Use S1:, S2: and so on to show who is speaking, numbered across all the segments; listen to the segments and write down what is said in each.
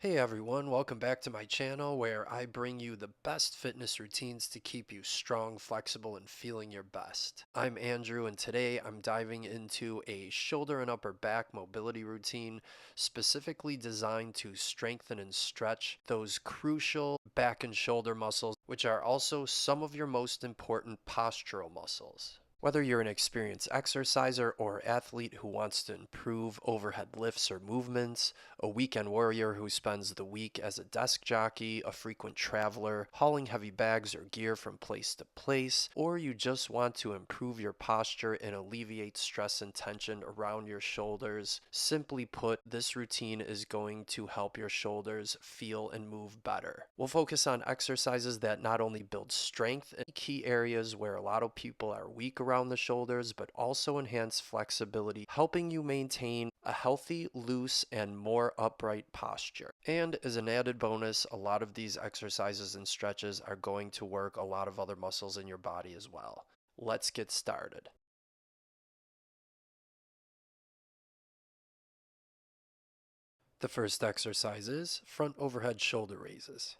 S1: Hey everyone, welcome back to my channel where I bring you the best fitness routines to keep you strong, flexible, and feeling your best. I'm Andrew and today I'm diving into a shoulder and upper back mobility routine specifically designed to strengthen and stretch those crucial back and shoulder muscles, which are also some of your most important postural muscles. Whether you're an experienced exerciser or athlete who wants to improve overhead lifts or movements, a weekend warrior who spends the week as a desk jockey, a frequent traveler, hauling heavy bags or gear from place to place, or you just want to improve your posture and alleviate stress and tension around your shoulders. Simply put, this routine is going to help your shoulders feel and move better. We'll focus on exercises that not only build strength in key areas where a lot of people are weak around the shoulders, but also enhance flexibility, helping you maintain a healthy, loose, and more upright posture. And as an added bonus, a lot of these exercises and stretches are going to work a lot of other muscles in your body as well. Let's get started. The first exercise is front overhead shoulder raises.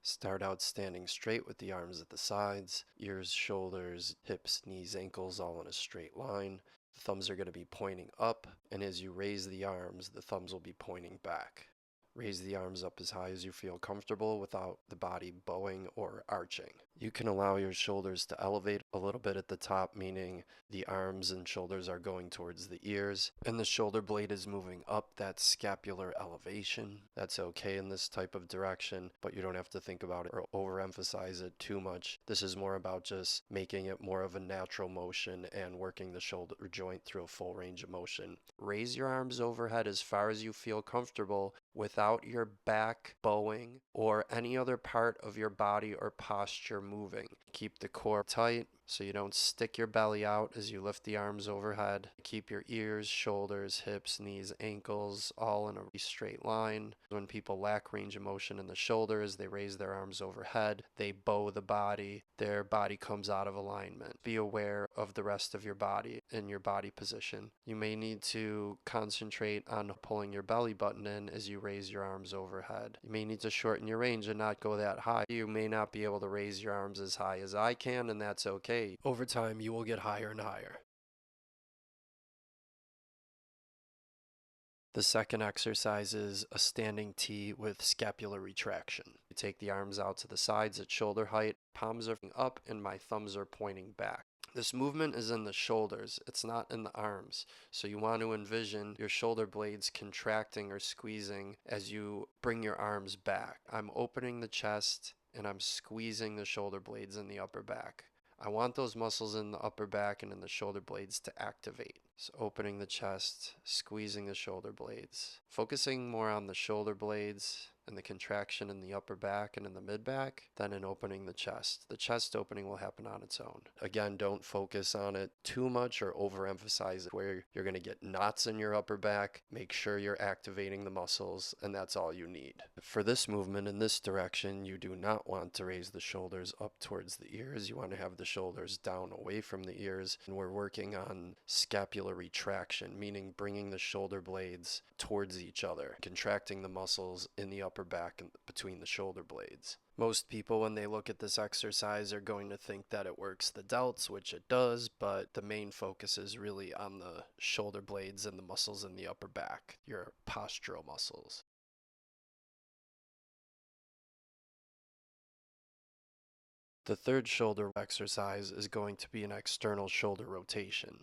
S1: Start out standing straight with the arms at the sides, ears, shoulders, hips, knees, ankles all in a straight line. The thumbs are going to be pointing up, and as you raise the arms, the thumbs will be pointing back. Raise the arms up as high as you feel comfortable without the body bowing or arching. You can allow your shoulders to elevate a little bit at the top, meaning the arms and shoulders are going towards the ears, and the shoulder blade is moving up that scapular elevation. That's okay in this type of direction, but you don't have to think about it or overemphasize it too much. This is more about just making it more of a natural motion and working the shoulder joint through a full range of motion. Raise your arms overhead as far as you feel comfortable without your back bowing or any other part of your body or posture moving. Keep the core tight so you don't stick your belly out as you lift the arms overhead. Keep your ears, shoulders, hips, knees, ankles all in a straight line. When people lack range of motion in the shoulders, they raise their arms overhead, they bow the body, their body comes out of alignment. Be aware of the rest of your body and your body position. You may need to concentrate on pulling your belly button in as you raise your arms overhead. You may need to shorten your range and not go that high. You may not be able to raise your arms as high as I can, and that's okay. Over time, you will get higher and higher. The second exercise is a standing T with scapular retraction. You take the arms out to the sides at shoulder height, palms are up, and my thumbs are pointing back. This movement is in the shoulders, it's not in the arms. So you want to envision your shoulder blades contracting or squeezing as you bring your arms back. I'm opening the chest and I'm squeezing the shoulder blades in the upper back. I want those muscles in the upper back and in the shoulder blades to activate. So opening the chest, squeezing the shoulder blades, focusing more on the shoulder blades and the contraction in the upper back and in the mid back than in opening the chest. The chest opening will happen on its own. Again, don't focus on it too much or overemphasize it where you're going to get knots in your upper back. Make sure you're activating the muscles, and that's all you need. For this movement in this direction, you do not want to raise the shoulders up towards the ears. You want to have the shoulders down away from the ears, and we're working on scapular retraction, meaning bringing the shoulder blades towards each other, contracting the muscles in the upper back and between the shoulder blades. Most people, when they look at this exercise, are going to think that it works the delts, which it does, but the main focus is really on the shoulder blades and the muscles in the upper back, your postural muscles. The third shoulder exercise is going to be an external shoulder rotation.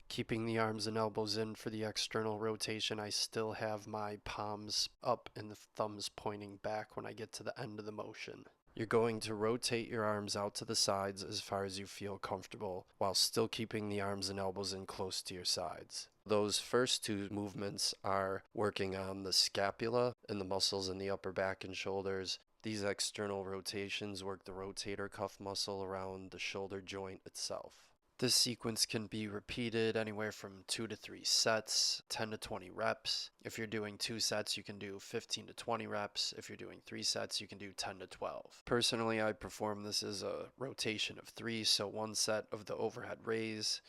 S1: Keeping the arms and elbows in for the external rotation, I still have my palms up and the thumbs pointing back when I get to the end of the motion. You're going to rotate your arms out to the sides as far as you feel comfortable while still keeping the arms and elbows in close to your sides. Those first two movements are working on the scapula and the muscles in the upper back and shoulders. These external rotations work the rotator cuff muscle around the shoulder joint itself. This sequence can be repeated anywhere from 2 to 3 sets, 10 to 20 reps. If you're doing 2 sets, you can do 15 to 20 reps. If you're doing 3 sets, you can do 10 to 12. Personally, I perform this as a rotation of 3, so 1 set of the overhead raise,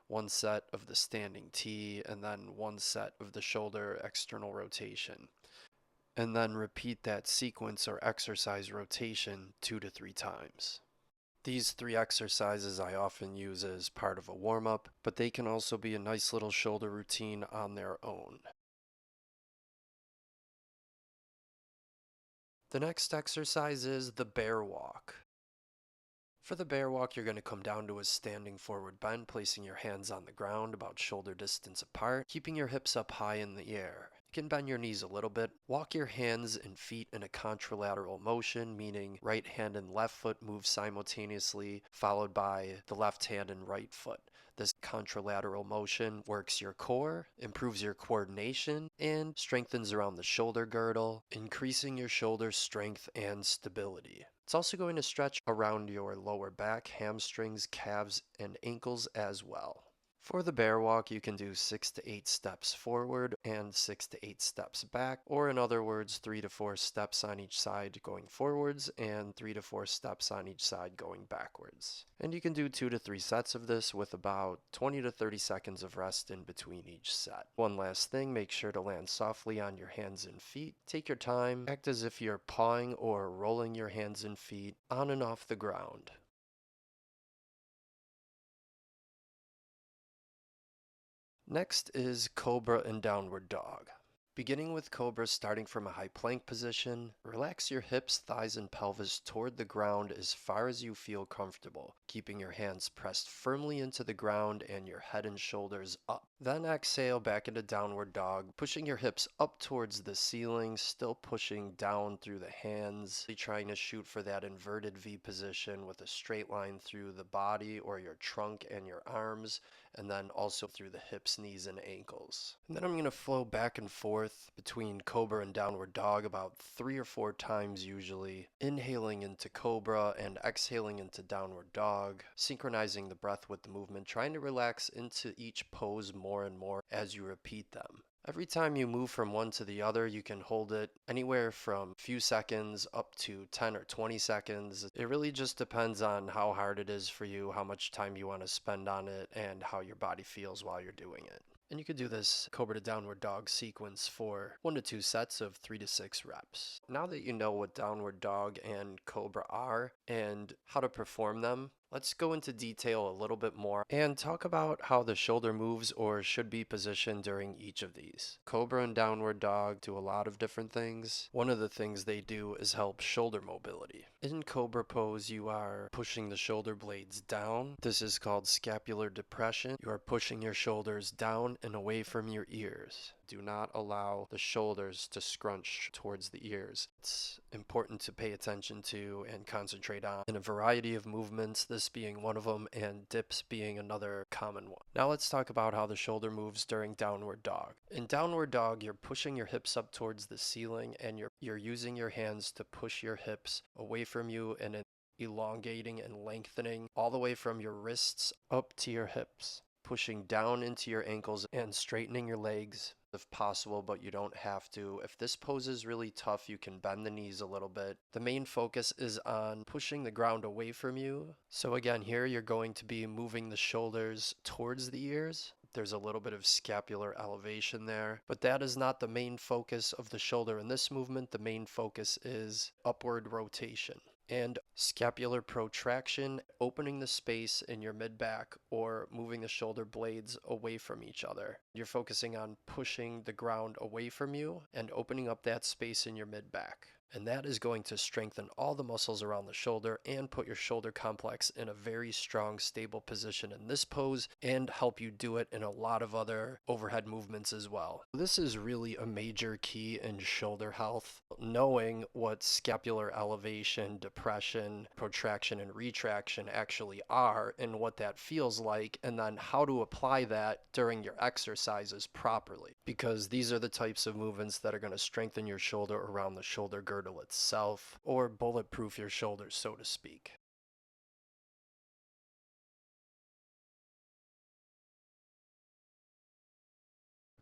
S1: 1 set of the standing T, and then 1 set of the shoulder external rotation. and then repeat that sequence or exercise rotation 2 to 3 times. These 3 exercises I often use as part of a warm-up, but they can also be a nice little shoulder routine on their own. The next exercise is the bear walk. For the bear walk, you're going to come down to a standing forward bend, placing your hands on the ground about shoulder distance apart, keeping your hips up high in the air. You can bend your knees a little bit. Walk your hands and feet in a contralateral motion, meaning right hand and left foot move simultaneously, followed by the left hand and right foot. This contralateral motion works your core, improves your coordination, and strengthens around the shoulder girdle, increasing your shoulder strength and stability. It's also going to stretch around your lower back, hamstrings, calves, and ankles as well. For the bear walk, you can do 6 to 8 steps forward and 6 to 8 steps back, or in other words, 3 to 4 steps on each side going forwards and 3 to 4 steps on each side going backwards. And you can do 2 to 3 sets of this with about 20 to 30 seconds of rest in between each set. One last thing, make sure to land softly on your hands and feet. Take your time, act as if you're pawing or rolling your hands and feet on and off the ground. Next is Cobra and Downward Dog. Beginning with Cobra, starting from a high plank position, relax your hips, thighs, and pelvis toward the ground as far as you feel comfortable, keeping your hands pressed firmly into the ground and your head and shoulders up. Then exhale back into Downward Dog, pushing your hips up towards the ceiling, still pushing down through the hands, trying to shoot for that inverted V position with a straight line through the body or your trunk and your arms, and then also through the hips, knees, and ankles. And then I'm going to flow back and forth between Cobra and Downward Dog about 3 or 4 times usually, inhaling into Cobra and exhaling into Downward Dog, synchronizing the breath with the movement, trying to relax into each pose more and more as you repeat them. Every time you move from one to the other, you can hold it anywhere from a few seconds up to 10 or 20 seconds. It really just depends on how hard it is for you, how much time you want to spend on it, and how your body feels while you're doing it. And you could do this Cobra to Downward Dog sequence for 1 to 2 sets of 3 to 6 reps. Now that you know what Downward Dog and Cobra are and how to perform them, let's go into detail a little bit more and talk about how the shoulder moves or should be positioned during each of these. Cobra and Downward Dog do a lot of different things. One of the things they do is help shoulder mobility. In Cobra pose, you are pushing the shoulder blades down. This is called scapular depression. You are pushing your shoulders down and away from your ears. Do not allow the shoulders to scrunch towards the ears. It's important to pay attention to and concentrate on in a variety of movements, this being one of them and dips being another common one. Now let's talk about how the shoulder moves during Downward Dog. In Downward Dog, you're pushing your hips up towards the ceiling and you're using your hands to push your hips away from you and elongating and lengthening all the way from your wrists up to your hips, pushing down into your ankles and straightening your legs if possible, but you don't have to. If this pose is really tough, you can bend the knees a little bit. The main focus is on pushing the ground away from you. So again, here you're going to be moving the shoulders towards the ears. There's a little bit of scapular elevation there, but that is not the main focus of the shoulder in this movement. The main focus is upward rotation and scapular protraction, opening the space in your mid-back or moving the shoulder blades away from each other. You're focusing on pushing the ground away from you and opening up that space in your mid-back. And that is going to strengthen all the muscles around the shoulder and put your shoulder complex in a very strong, stable position in this pose and help you do it in a lot of other overhead movements as well. This is really a major key in shoulder health, knowing what scapular elevation, depression, protraction, and retraction actually are and what that feels like, and then how to apply that during your exercises properly. Because these are the types of movements that are going to strengthen your shoulder around the shoulder girdle itself, or bulletproof your shoulders, so to speak.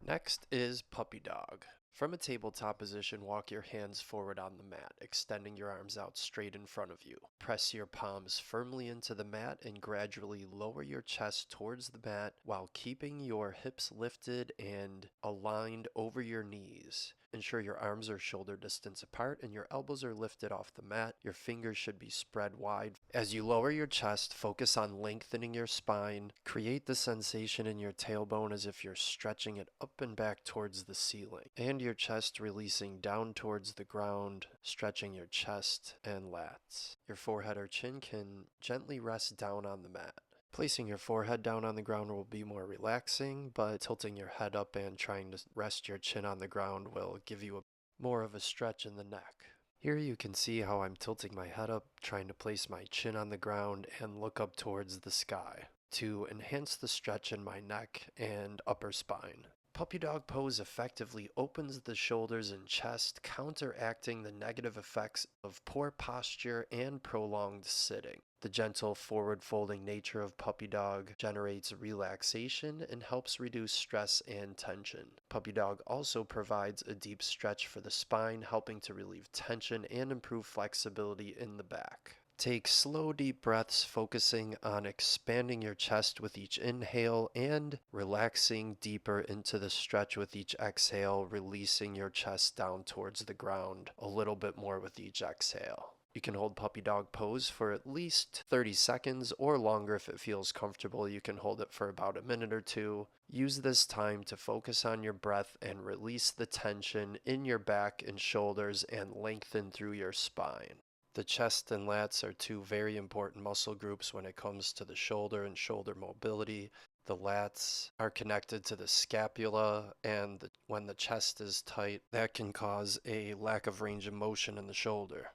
S1: Next is Puppy Dog. From a tabletop position, walk your hands forward on the mat, extending your arms out straight in front of you. Press your palms firmly into the mat and gradually lower your chest towards the mat while keeping your hips lifted and aligned over your knees. Ensure your arms are shoulder distance apart and your elbows are lifted off the mat. Your fingers should be spread wide. As you lower your chest, focus on lengthening your spine. Create the sensation in your tailbone as if you're stretching it up and back towards the ceiling, and your chest releasing down towards the ground, stretching your chest and lats. Your forehead or chin can gently rest down on the mat. Placing your forehead down on the ground will be more relaxing, but tilting your head up and trying to rest your chin on the ground will give you more of a stretch in the neck. Here you can see how I'm tilting my head up, trying to place my chin on the ground and look up towards the sky to enhance the stretch in my neck and upper spine. Puppy dog pose effectively opens the shoulders and chest, counteracting the negative effects of poor posture and prolonged sitting. The gentle forward-folding nature of puppy dog generates relaxation and helps reduce stress and tension. Puppy dog also provides a deep stretch for the spine, helping to relieve tension and improve flexibility in the back. Take slow, deep breaths, focusing on expanding your chest with each inhale and relaxing deeper into the stretch with each exhale, releasing your chest down towards the ground a little bit more with each exhale. You can hold puppy dog pose for at least 30 seconds or longer if it feels comfortable. You can hold it for about a minute or two. Use this time to focus on your breath and release the tension in your back and shoulders and lengthen through your spine. The chest and lats are two very important muscle groups when it comes to the shoulder and shoulder mobility. The lats are connected to the scapula, and when the chest is tight, that can cause a lack of range of motion in the shoulder.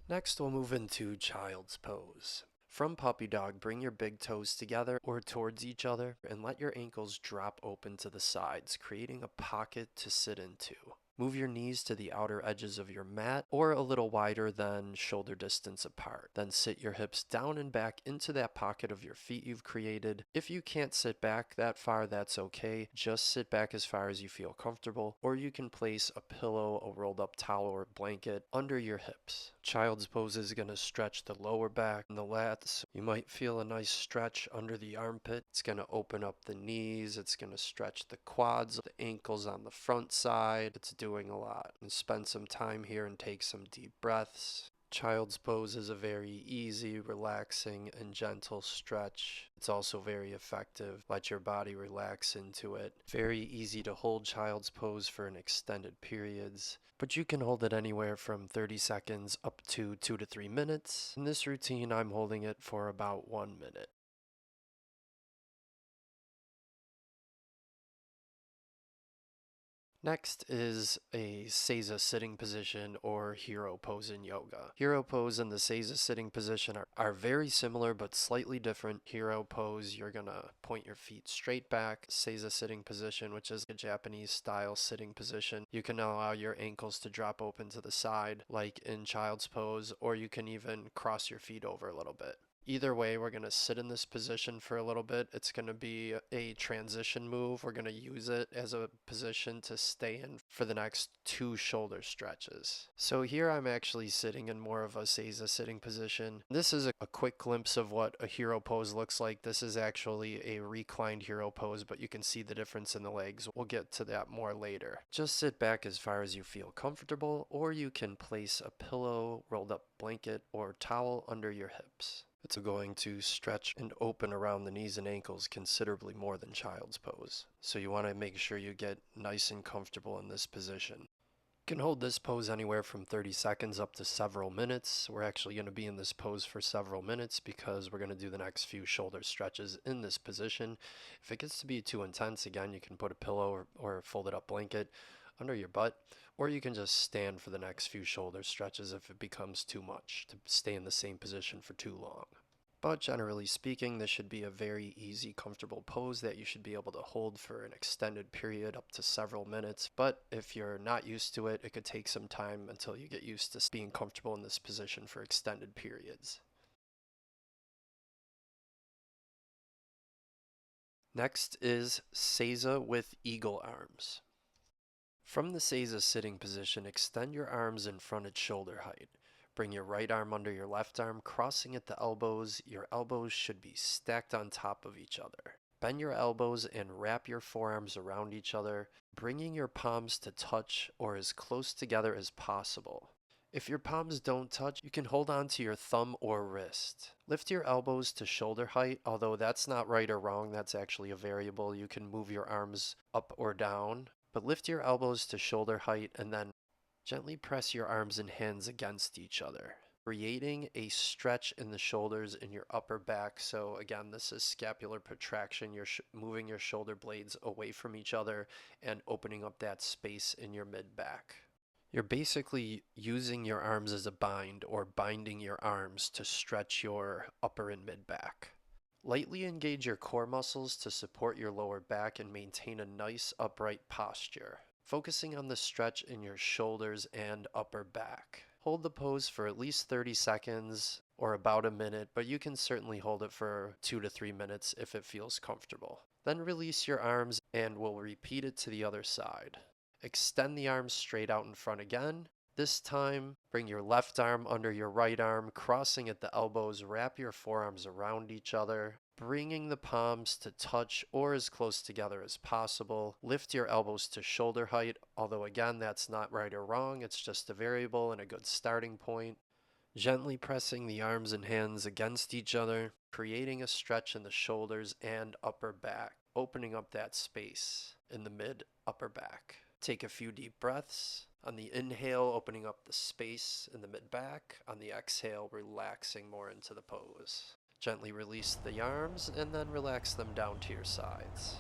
S1: Next, we'll move into child's pose. From puppy dog, bring your big toes together or towards each other and let your ankles drop open to the sides, creating a pocket to sit into. Move your knees to the outer edges of your mat or a little wider than shoulder distance apart. Then sit your hips down and back into that pocket of your feet you've created. If you can't sit back that far, that's okay. Just sit back as far as you feel comfortable, or you can place a pillow, a rolled up towel, or blanket under your hips. Child's pose is going to stretch the lower back and the lats. You might feel a nice stretch under the armpit. It's going to open up the knees. It's going to stretch the quads, the ankles on the front side. It's doing a lot. And spend some time here and take some deep breaths. Child's pose is a very easy, relaxing, and gentle stretch. It's also very effective. Let your body relax into it. Very easy to hold child's pose for an extended periods, but you can hold it anywhere from 30 seconds up to 2 to 3 minutes. In this routine, I'm holding it for about 1 minute. Next is a Seiza sitting position or hero pose in yoga. Hero pose and the Seiza sitting position are very similar but slightly different. Hero pose, you're gonna point your feet straight back. Seiza sitting position, which is a Japanese style sitting position, you can allow your ankles to drop open to the side like in child's pose, or you can even cross your feet over a little bit. Either way, we're going to sit in this position for a little bit. It's going to be a transition move. We're going to use it as a position to stay in for the next 2 shoulder stretches. So here I'm actually sitting in more of a Seiza sitting position. This is a quick glimpse of what a hero pose looks like. This is actually a reclined hero pose, but you can see the difference in the legs. We'll get to that more later. Just sit back as far as you feel comfortable, or you can place a pillow, rolled up blanket, or towel under your hips. It's going to stretch and open around the knees and ankles considerably more than child's pose. So you want to make sure you get nice and comfortable in this position. You can hold this pose anywhere from 30 seconds up to several minutes. We're actually going to be in this pose for several minutes because we're going to do the next few shoulder stretches in this position. If it gets to be too intense, again, you can put a pillow or a folded up blanket under your butt, or you can just stand for the next few shoulder stretches if it becomes too much to stay in the same position for too long. But generally speaking, this should be a very easy, comfortable pose that you should be able to hold for an extended period up to several minutes. But if you're not used to it, it could take some time until you get used to being comfortable in this position for extended periods. Next is Seiza with eagle arms. From the Seiza sitting position, extend your arms in front at shoulder height. Bring your right arm under your left arm, crossing at the elbows. Your elbows should be stacked on top of each other. Bend your elbows and wrap your forearms around each other, bringing your palms to touch or as close together as possible. If your palms don't touch, you can hold on to your thumb or wrist. Lift your elbows to shoulder height, although that's not right or wrong, that's actually a variable. You can move your arms up or down, but lift your elbows to shoulder height and then gently press your arms and hands against each other, creating a stretch in the shoulders and your upper back. So again, this is scapular protraction. You're moving your shoulder blades away from each other and opening up that space in your mid-back. You're basically using your arms as a bind or binding your arms to stretch your upper and mid back. Lightly engage your core muscles to support your lower back and maintain a nice upright posture, focusing on the stretch in your shoulders and upper back. Hold the pose for at least 30 seconds or about a minute, but you can certainly hold it for 2 to 3 minutes if it feels comfortable. Then release your arms and we'll repeat it to the other side. Extend the arms straight out in front again. This time, bring your left arm under your right arm, crossing at the elbows, wrap your forearms around each other, bringing the palms to touch or as close together as possible. Lift your elbows to shoulder height, although again, that's not right or wrong, it's just a variable and a good starting point. Gently pressing the arms and hands against each other, creating a stretch in the shoulders and upper back, opening up that space in the mid-upper back. Take a few deep breaths. On the inhale, opening up the space in the mid-back. On the exhale, relaxing more into the pose. Gently release the arms and then relax them down to your sides.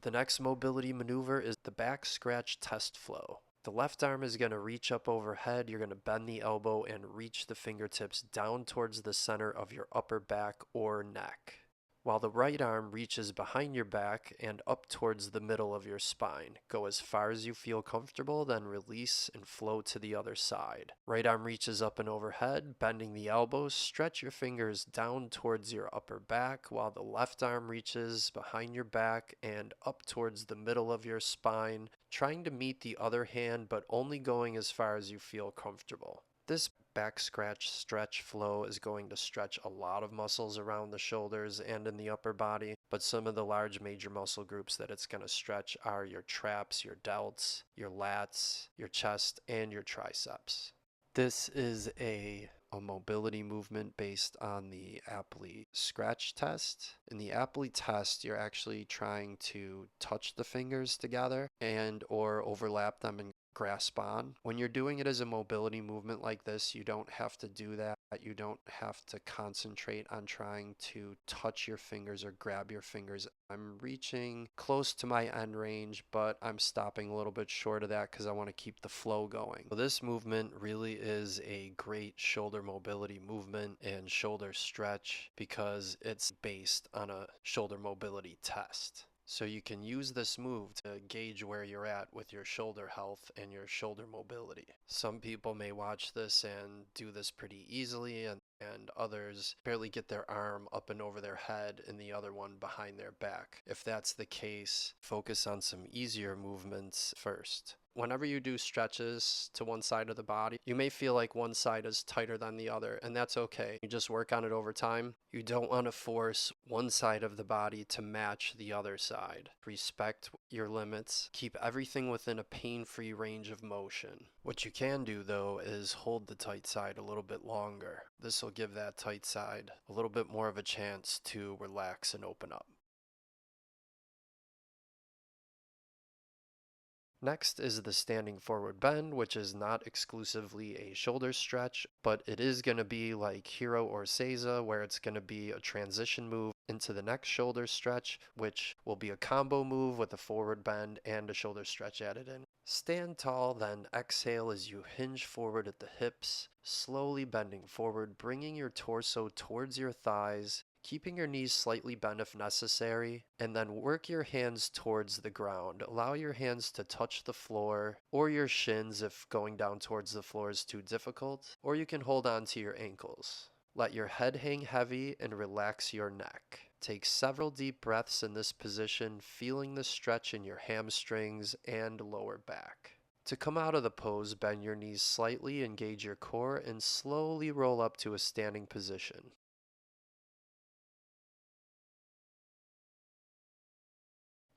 S1: The next mobility maneuver is the back scratch test flow. The left arm is going to reach up overhead. You're going to bend the elbow and reach the fingertips down towards the center of your upper back or neck, while the right arm reaches behind your back and up towards the middle of your spine. Go as far as you feel comfortable, then release and flow to the other side. Right arm reaches up and overhead, bending the elbows. Stretch your fingers down towards your upper back, while the left arm reaches behind your back and up towards the middle of your spine, trying to meet the other hand, but only going as far as you feel comfortable. This back scratch stretch flow is going to stretch a lot of muscles around the shoulders and in the upper body, but some of the large major muscle groups that it's going to stretch are your traps, your delts, your lats, your chest, and your triceps. This is a mobility movement based on the Apley scratch test. In the Apley test, you're actually trying to touch the fingers together and or overlap them and grasp on. When you're doing it as a mobility movement like this, you don't have to do that. You don't have to concentrate on trying to touch your fingers or grab your fingers. I'm reaching close to my end range, but I'm stopping a little bit short of that because I want to keep the flow going. So this movement really is a great shoulder mobility movement and shoulder stretch because it's based on a shoulder mobility test. So you can use this move to gauge where you're at with your shoulder health and your shoulder mobility. Some people may watch this and do this pretty easily, and others barely get their arm up and over their head and the other one behind their back. If that's the case, focus on some easier movements first. Whenever you do stretches to one side of the body, you may feel like one side is tighter than the other, and that's okay. You just work on it over time. You don't want to force one side of the body to match the other side. Respect your limits. Keep everything within a pain-free range of motion. What you can do, though, is hold the tight side a little bit longer. This will give that tight side a little bit more of a chance to relax and open up. Next is the standing forward bend, which is not exclusively a shoulder stretch, but it is going to be like Hero or Seiza, where it's going to be a transition move into the next shoulder stretch, which will be a combo move with a forward bend and a shoulder stretch added in. Stand tall, then exhale as you hinge forward at the hips, slowly bending forward, bringing your torso towards your thighs, keeping your knees slightly bent if necessary, and then work your hands towards the ground. Allow your hands to touch the floor or your shins if going down towards the floor is too difficult, or you can hold on to your ankles. Let your head hang heavy and relax your neck. Take several deep breaths in this position, feeling the stretch in your hamstrings and lower back. To come out of the pose, bend your knees slightly, engage your core, and slowly roll up to a standing position.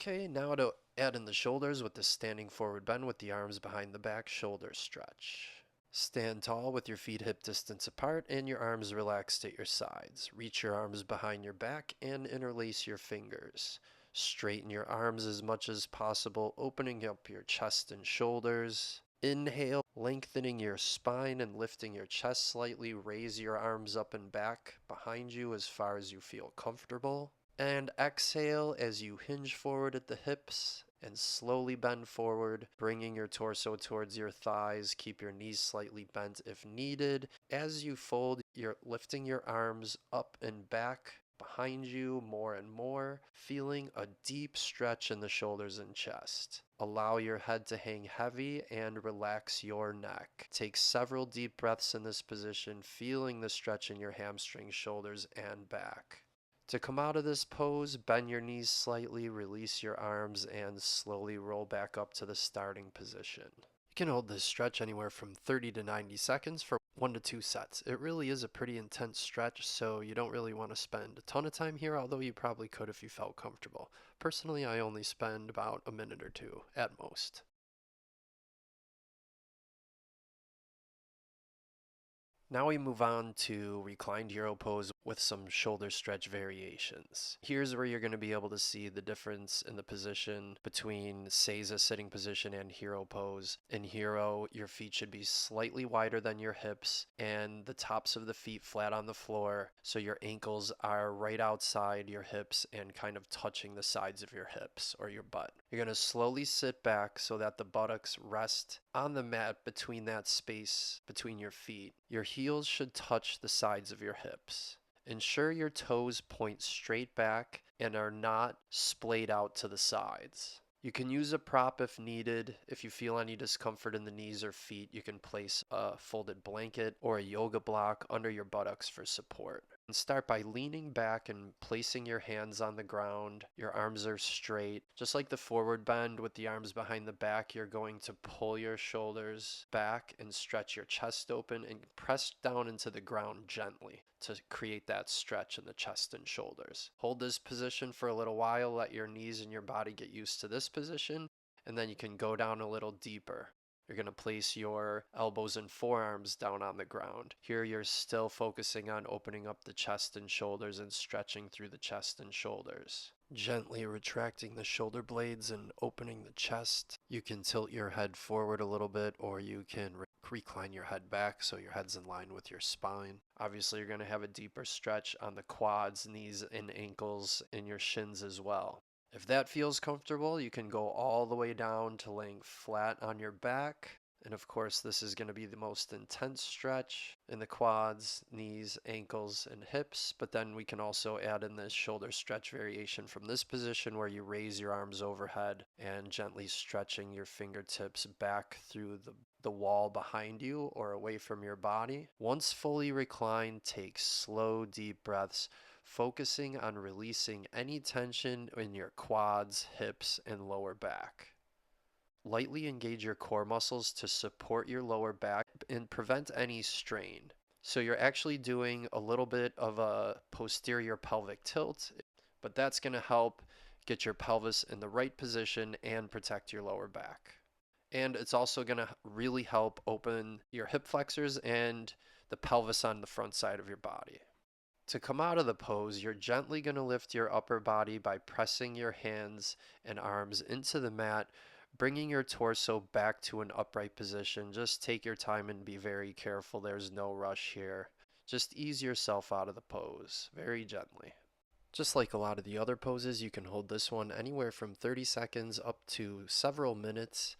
S1: Okay, now to add in the shoulders with the standing forward bend with the arms behind the back shoulder stretch. Stand tall with your feet hip distance apart and your arms relaxed at your sides. Reach your arms behind your back and interlace your fingers. Straighten your arms as much as possible, opening up your chest and shoulders. Inhale, lengthening your spine and lifting your chest slightly. Raise your arms up and back behind you as far as you feel comfortable. And exhale as you hinge forward at the hips and slowly bend forward, bringing your torso towards your thighs. Keep your knees slightly bent if needed. As you fold, you're lifting your arms up and back behind you more and more, feeling a deep stretch in the shoulders and chest. Allow your head to hang heavy and relax your neck. Take several deep breaths in this position, feeling the stretch in your hamstrings, shoulders, and back. To come out of this pose, bend your knees slightly, release your arms, and slowly roll back up to the starting position. You can hold this stretch anywhere from 30 to 90 seconds for 1 to 2 sets. It really is a pretty intense stretch, so you don't really want to spend a ton of time here, although you probably could if you felt comfortable. Personally, I only spend about a minute or two at most. Now we move on to reclined hero pose with some shoulder stretch variations. Here's where you're going to be able to see the difference in the position between Seiza sitting position and hero pose. In hero, your feet should be slightly wider than your hips and the tops of the feet flat on the floor, so your ankles are right outside your hips and kind of touching the sides of your hips or your butt. You're going to slowly sit back so that the buttocks rest on the mat between that space between your feet. Your heels should touch the sides of your hips. Ensure your toes point straight back and are not splayed out to the sides. You can use a prop if needed. If you feel any discomfort in the knees or feet, you can place a folded blanket or a yoga block under your buttocks for support. And start by leaning back and placing your hands on the ground. Your arms are straight. Just like the forward bend with the arms behind the back, you're going to pull your shoulders back and stretch your chest open and press down into the ground gently to create that stretch in the chest and shoulders. Hold this position for a little while. Let your knees and your body get used to this position, and then you can go down a little deeper. You're going to place your elbows and forearms down on the ground. Here you're still focusing on opening up the chest and shoulders and stretching through the chest and shoulders. Gently retracting the shoulder blades and opening the chest. You can tilt your head forward a little bit, or you can recline your head back so your head's in line with your spine. Obviously, you're going to have a deeper stretch on the quads, knees, and ankles, and your shins as well. If that feels comfortable, you can go all the way down to laying flat on your back. And of course, this is going to be the most intense stretch in the quads, knees, ankles, and hips. But then we can also add in this shoulder stretch variation from this position where you raise your arms overhead and gently stretching your fingertips back through the wall behind you or away from your body. Once fully reclined, take slow, deep breaths, focusing on releasing any tension in your quads, hips, and lower back. Lightly engage your core muscles to support your lower back and prevent any strain. So you're actually doing a little bit of a posterior pelvic tilt, but that's going to help get your pelvis in the right position and protect your lower back. And it's also going to really help open your hip flexors and the pelvis on the front side of your body. To come out of the pose, you're gently going to lift your upper body by pressing your hands and arms into the mat, bringing your torso back to an upright position. Just take your time and be very careful. There's no rush here. Just ease yourself out of the pose very gently. Just like a lot of the other poses, you can hold this one anywhere from 30 seconds up to several minutes.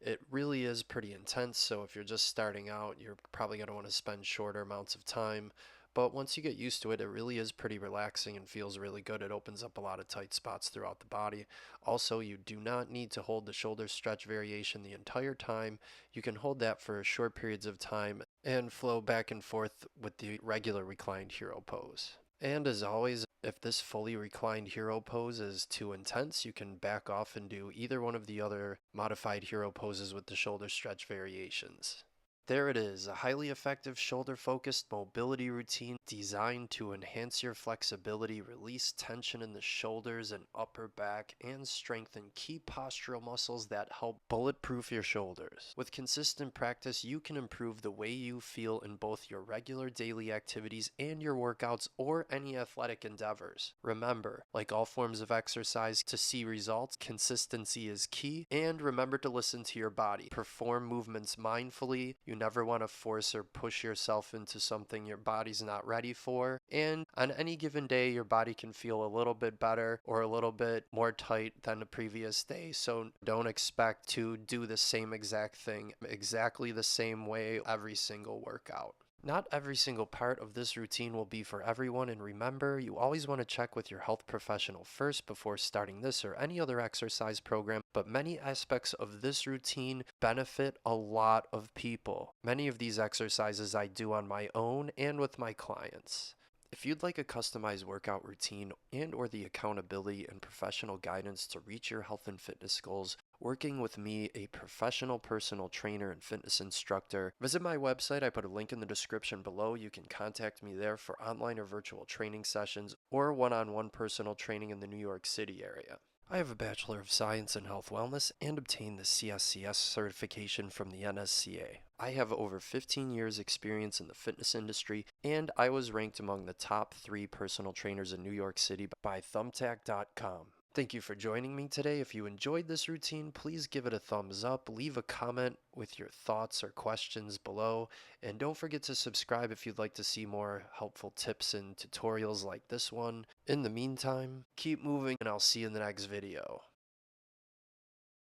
S1: It really is pretty intense, so if you're just starting out, you're probably going to want to spend shorter amounts of time. But once you get used to it, it really is pretty relaxing and feels really good. It opens up a lot of tight spots throughout the body. Also, you do not need to hold the shoulder stretch variation the entire time. You can hold that for short periods of time and flow back and forth with the regular reclined hero pose. And as always, if this fully reclined hero pose is too intense, you can back off and do either one of the other modified hero poses with the shoulder stretch variations. There it is, a highly effective shoulder-focused mobility routine designed to enhance your flexibility, release tension in the shoulders and upper back, and strengthen key postural muscles that help bulletproof your shoulders. With consistent practice, you can improve the way you feel in both your regular daily activities and your workouts or any athletic endeavors. Remember, like all forms of exercise, to see results, consistency is key, and remember to listen to your body. Perform movements mindfully. You never want to force or push yourself into something your body's not ready for. And on any given day, your body can feel a little bit better or a little bit more tight than the previous day. So don't expect to do the same exact thing exactly the same way every single workout. Not every single part of this routine will be for everyone, and remember, you always want to check with your health professional first before starting this or any other exercise program, but many aspects of this routine benefit a lot of people. Many of these exercises I do on my own and with my clients. If you'd like a customized workout routine and or the accountability and professional guidance to reach your health and fitness goals, working with me, a professional personal trainer and fitness instructor, visit my website. I put a link in the description below. You can contact me there for online or virtual training sessions or one-on-one personal training in the New York City area. I have a Bachelor of Science in Health Wellness and obtained the CSCS certification from the NSCA. I have over 15 years experience in the fitness industry, and I was ranked among the top 3 personal trainers in New York City by Thumbtack.com. Thank you for joining me today. If you enjoyed this routine, please give it a thumbs up, leave a comment with your thoughts or questions below, and don't forget to subscribe if you'd like to see more helpful tips and tutorials like this one. In the meantime, keep moving and I'll see you in the next video.